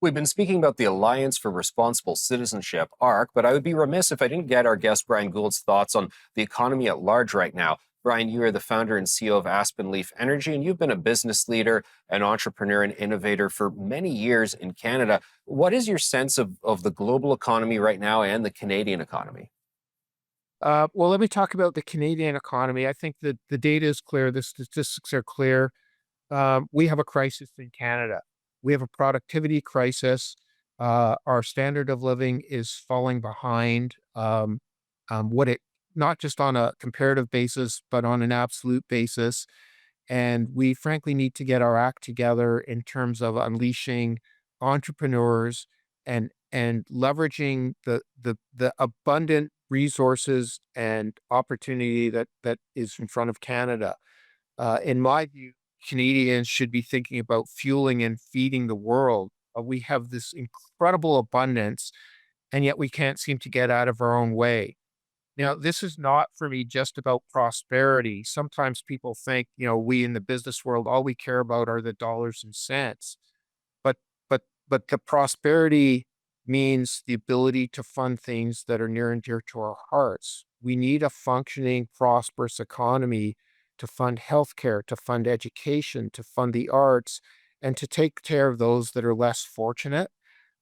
We've been speaking about the Alliance for Responsible Citizenship, ARC, but I would be remiss if I didn't get our guest Bryan Gould's thoughts on the economy at large right now. Bryan, you are the founder and CEO of Aspen Leaf Energy, and you've been a business leader, an entrepreneur, and innovator for many years in Canada. What is your sense of the global economy right now and the Canadian economy? Well, let me talk about the Canadian economy. I think that the data is clear, the statistics are clear. We have a crisis in Canada. We have a productivity crisis. Our standard of living is falling behind what it, not just on a comparative basis, but on an absolute basis. And we frankly need to get our act together in terms of unleashing entrepreneurs and leveraging the abundant resources and opportunity that is in front of Canada. In my view, Canadians should be thinking about fueling and feeding the world. We have this incredible abundance, and yet we can't seem to get out of our own way. Now, this is not for me just about prosperity. Sometimes people think, we in the business world, all we care about are the dollars and cents. But but the prosperity means the ability to fund things that are near and dear to our hearts. We need a functioning, prosperous economy to fund healthcare, to fund education, to fund the arts, and to take care of those that are less fortunate.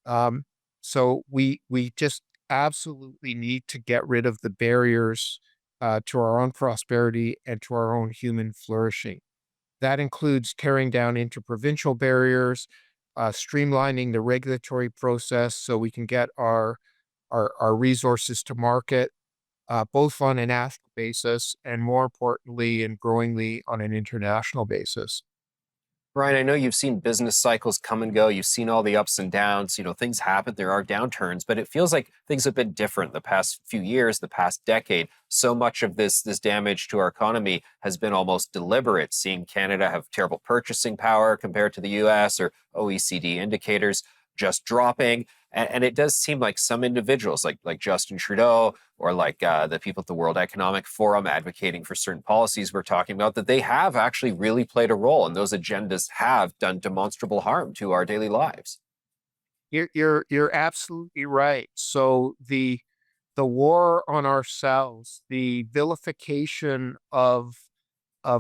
Um, so we just absolutely need to get rid of the barriers to our own prosperity and to our own human flourishing. That includes tearing down interprovincial barriers, streamlining the regulatory process so we can get our resources to market, both on a national basis and more importantly and growingly on an international basis. Bryan, I know you've seen business cycles come and go. You've seen all the ups and downs. Things happen. There are downturns, but it feels like things have been different the past few years, the past decade. So much of this damage to our economy has been almost deliberate. Seeing Canada have terrible purchasing power compared to the US or OECD indicators just dropping. And it does seem like some individuals, like Justin Trudeau or like the people at the World Economic Forum advocating for certain policies we're talking about, that they have actually really played a role, and those agendas have done demonstrable harm to our daily lives. You're absolutely right. So the war on ourselves, the vilification of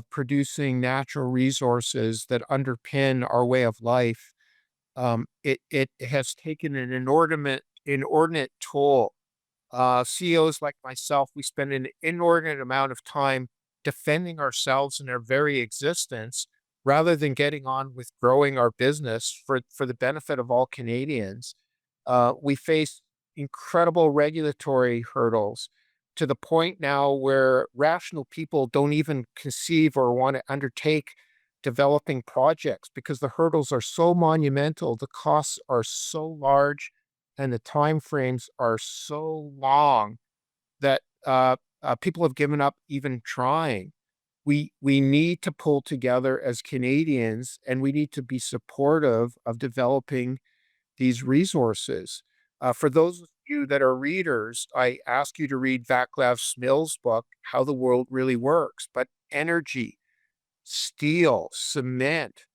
producing natural resources that underpin our way of life, it has taken an inordinate toll. CEOs like myself, we spend an inordinate amount of time defending ourselves and our very existence rather than getting on with growing our business for the benefit of all Canadians. We face incredible regulatory hurdles to the point now where rational people don't even conceive or want to undertake developing projects because the hurdles are so monumental, the costs are so large, and the timeframes are so long that people have given up even trying. We need to pull together as Canadians, and we need to be supportive of developing these resources. For those of you that are readers, I ask you to read Vaclav Smil's book, How the World Really Works. But energy, steel, cement,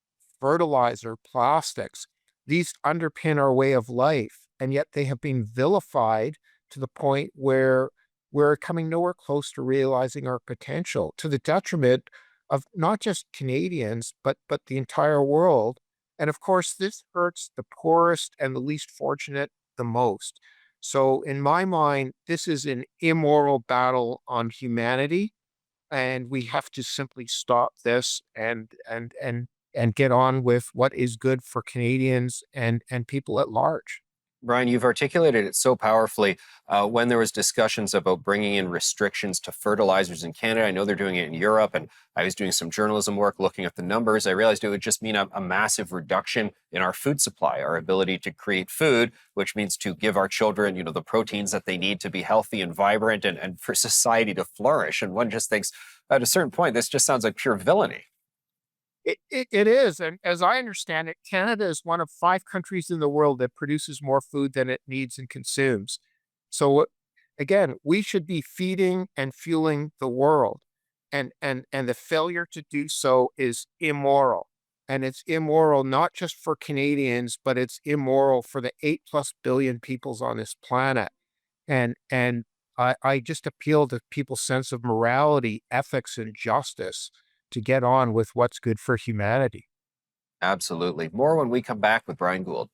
fertilizer, plastics, these underpin our way of life, and yet they have been vilified to the point where we're coming nowhere close to realizing our potential, to the detriment of not just Canadians, but the entire world. And of course, this hurts the poorest and the least fortunate the most. So in my mind, this is an immoral battle on humanity, and we have to simply stop this and get on with what is good for Canadians and people at large. Bryan, you've articulated it so powerfully. When there was discussions about bringing in restrictions to fertilizers in Canada, I know they're doing it in Europe, and I was doing some journalism work looking at the numbers. I realized it would just mean a massive reduction in our food supply, our ability to create food, which means to give our children, the proteins that they need to be healthy and vibrant and for society to flourish. And one just thinks, at a certain point, this just sounds like pure villainy. It is. And as I understand it, Canada is one of 5 countries in the world that produces more food than it needs and consumes. So again, we should be feeding and fueling the world. And the failure to do so is immoral. and it's immoral not just for Canadians, but it's immoral for the 8+ billion peoples on this planet. And I just appeal to people's sense of morality, ethics, and justice to get on with what's good for humanity. Absolutely. More when we come back with Bryan Gould.